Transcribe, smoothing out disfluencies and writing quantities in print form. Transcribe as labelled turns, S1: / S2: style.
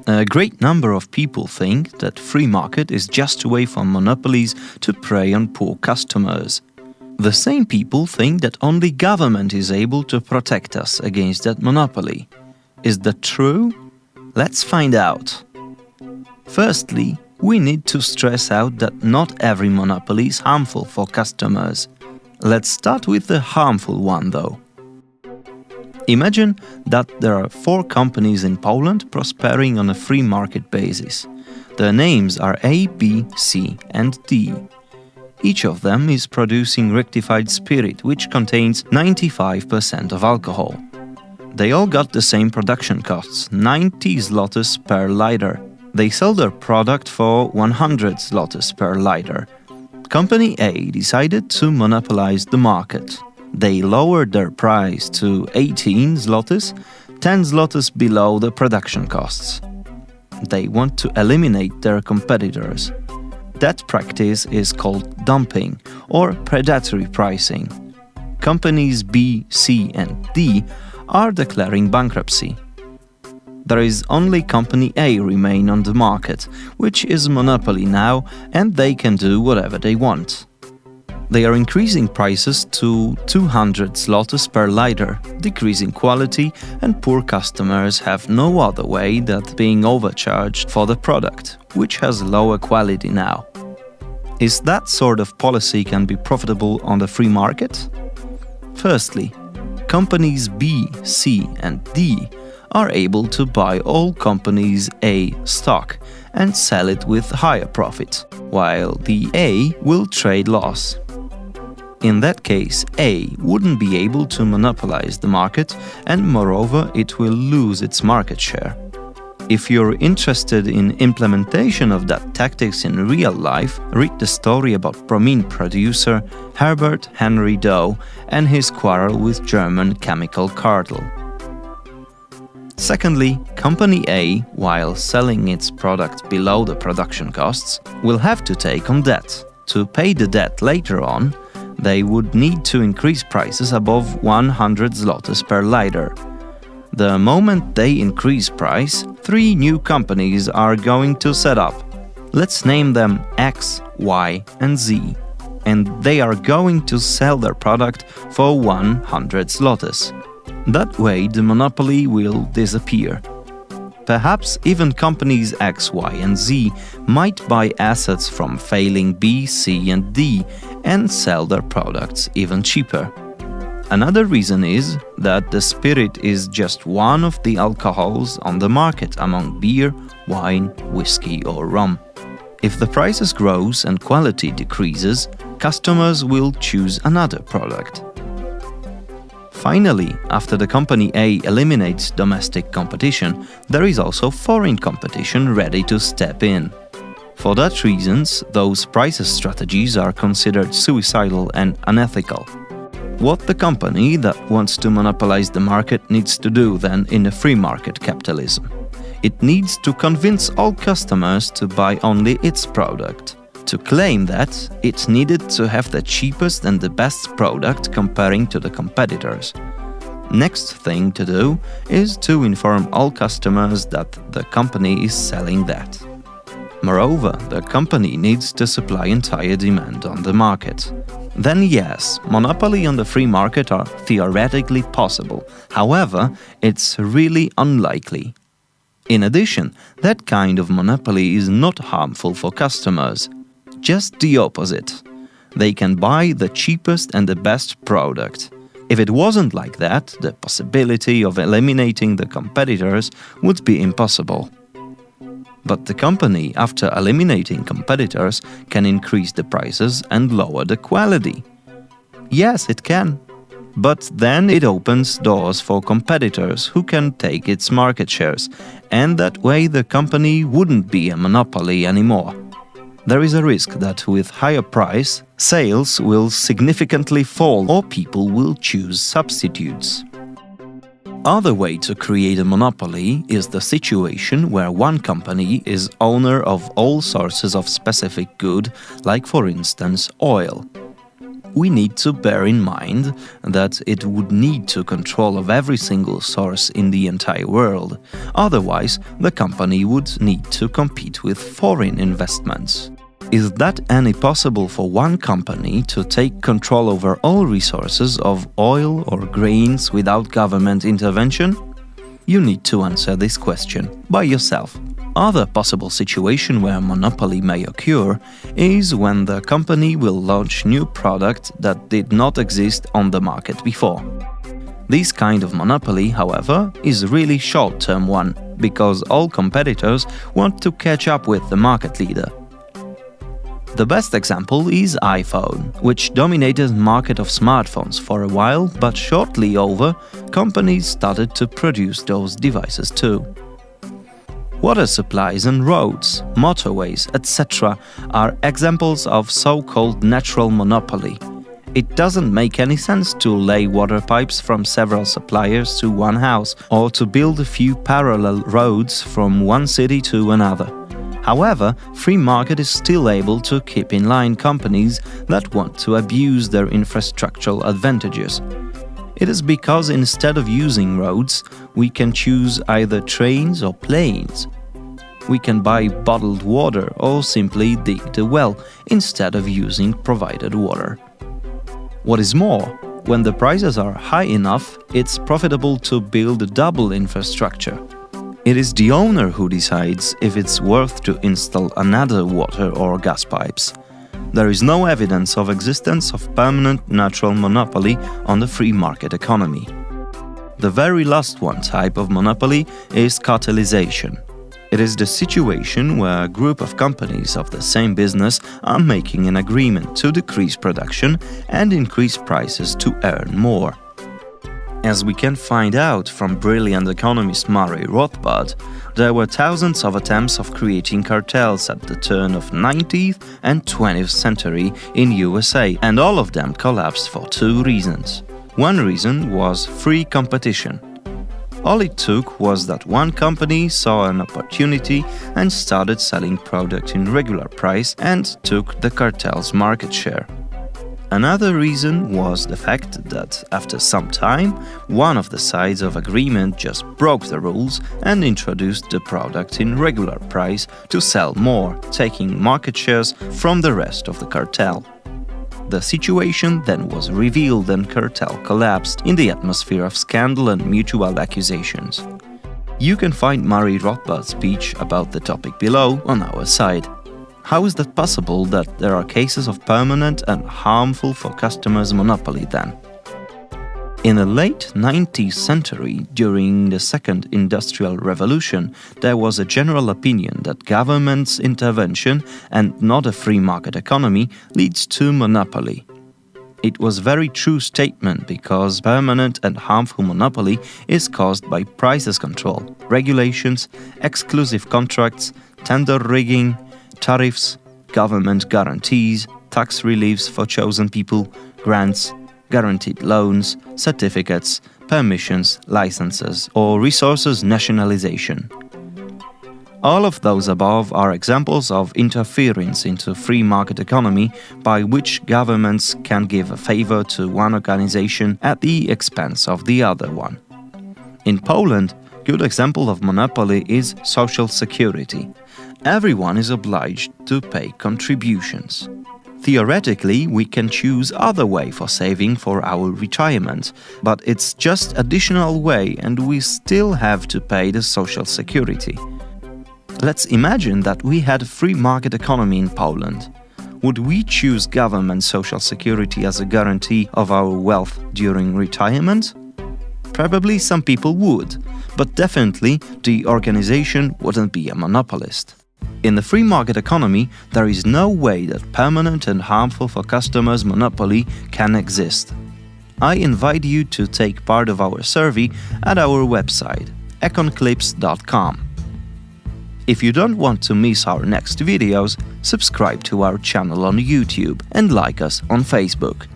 S1: A great number of people think that free market is just a way for monopolies to prey on poor customers. The same people think that only government is able to protect us against that monopoly. Is that true? Let's find out. Firstly, we need to stress out that not every monopoly is harmful for customers. Let's start with the harmful one, though. Imagine that there are 4 companies in Poland prospering on a free market basis. Their names are A, B, C, and D. Each of them is producing rectified spirit, which contains 95% of alcohol. They all got the same production costs, 90 zlotys per liter. They sell their product for 100 zlotys per liter. Company A decided to monopolize the market. They lowered their price to 18 zlotys, 10 zlotys below the production costs. They want to eliminate their competitors. That practice is called dumping or predatory pricing. Companies B, C, and D are declaring bankruptcy. There is only Company A remain on the market, which is a monopoly now, and they can do whatever they want. They are increasing prices to 200 zlotys per liter, decreasing quality, and poor customers have no other way than being overcharged for the product, which has lower quality now. Is that sort of policy can be profitable on the free market? Firstly, companies B, C, and D are able to buy all companies A stock and sell it with higher profit, while the A will trade loss. In that case, A wouldn't be able to monopolize the market, and moreover, it will lose its market share. If you're interested in implementation of that tactics in real life, read the story about bromine producer Herbert Henry Doe and his quarrel with German chemical cartel. Secondly, Company A, while selling its product below the production costs, will have to take on debt. To pay the debt later on, they would need to increase prices above 100 zlotys per liter. The moment they increase price, 3 new companies are going to set up. Let's name them X, Y, and Z. And they are going to sell their product for 100 zlotys. That way the monopoly will disappear. Perhaps even companies X, Y, and Z might buy assets from failing B, C, and D and sell their products even cheaper. Another reason is that the spirit is just one of the alcohols on the market among beer, wine, whiskey, or rum. If the prices grows and quality decreases, customers will choose another product. Finally, after the Company A eliminates domestic competition, there is also foreign competition ready to step in. For that reasons, those prices strategies are considered suicidal and unethical. What the company that wants to monopolize the market needs to do then in a free market capitalism? It needs to convince all customers to buy only its product. To claim that, it needed to have the cheapest and the best product comparing to the competitors. Next thing to do is to inform all customers that the company is selling that. Moreover, the company needs to supply entire demand on the market. Then yes, monopoly on the free market are theoretically possible. However, it's really unlikely. In addition, that kind of monopoly is not harmful for customers. Just the opposite. They can buy the cheapest and the best product. If it wasn't like that, the possibility of eliminating the competitors would be impossible. But the company, after eliminating competitors, can increase the prices and lower the quality. Yes, it can. But then it opens doors for competitors who can take its market shares, and that way the company wouldn't be a monopoly anymore. There is a risk that with higher price, sales will significantly fall or people will choose substitutes. Other way to create a monopoly is the situation where one company is owner of all sources of specific good, like for instance oil. We need to bear in mind that it would need to control of every single source in the entire world. Otherwise, the company would need to compete with foreign investments. Is that any possible for one company to take control over all resources of oil or grains without government intervention? You need to answer this question by yourself. Other possible situation where monopoly may occur is when the company will launch new product that did not exist on the market before. This kind of monopoly, however, is really short-term one, because all competitors want to catch up with the market leader. The best example is iPhone, which dominated the market of smartphones for a while, but shortly over, companies started to produce those devices too. Water supplies and roads, motorways, etc. are examples of so-called natural monopoly. It doesn't make any sense to lay water pipes from several suppliers to one house, or to build a few parallel roads from one city to another. However, free market is still able to keep in line companies that want to abuse their infrastructural advantages. It is because instead of using roads, we can choose either trains or planes. We can buy bottled water or simply dig the well instead of using provided water. What is more, when the prices are high enough, it's profitable to build a double infrastructure. It is the owner who decides if it's worth to install another water or gas pipes. There is no evidence of existence of permanent natural monopoly on the free market economy. The very last one type of monopoly is cartelization. It is the situation where a group of companies of the same business are making an agreement to decrease production and increase prices to earn more. As we can find out from brilliant economist Murray Rothbard, there were thousands of attempts of creating cartels at the turn of 19th and 20th century in USA, and all of them collapsed for two reasons. One reason was free competition. All it took was that one company saw an opportunity and started selling product in regular price and took the cartel's market share. Another reason was the fact that, after some time, one of the sides of agreement just broke the rules and introduced the product in regular price to sell more, taking market shares from the rest of the cartel. The situation then was revealed and cartel collapsed in the atmosphere of scandal and mutual accusations. You can find Murray Rothbard's speech about the topic below on our site. How is that possible that there are cases of permanent and harmful for customers monopoly then? In the late 19th century, during the Second Industrial Revolution, there was a general opinion that government's intervention and not a free market economy leads to monopoly. It was a very true statement because permanent and harmful monopoly is caused by prices control, regulations, exclusive contracts, tender rigging, tariffs, government guarantees, tax reliefs for chosen people, grants, guaranteed loans, certificates, permissions, licenses, or resources nationalization. All of those above are examples of interference into free market economy by which governments can give a favor to one organization at the expense of the other one. In Poland, a good example of monopoly is social security. Everyone is obliged to pay contributions. Theoretically, we can choose other way for saving for our retirement, but it's just additional way and we still have to pay the social security. Let's imagine that we had a free market economy in Poland. Would we choose government social security as a guarantee of our wealth during retirement? Probably some people would, but definitely the organization wouldn't be a monopolist. In the free market economy, there is no way that permanent and harmful for customers monopoly can exist. I invite you to take part of our survey at our website, econclips.com. If you don't want to miss our next videos, subscribe to our channel on YouTube and like us on Facebook.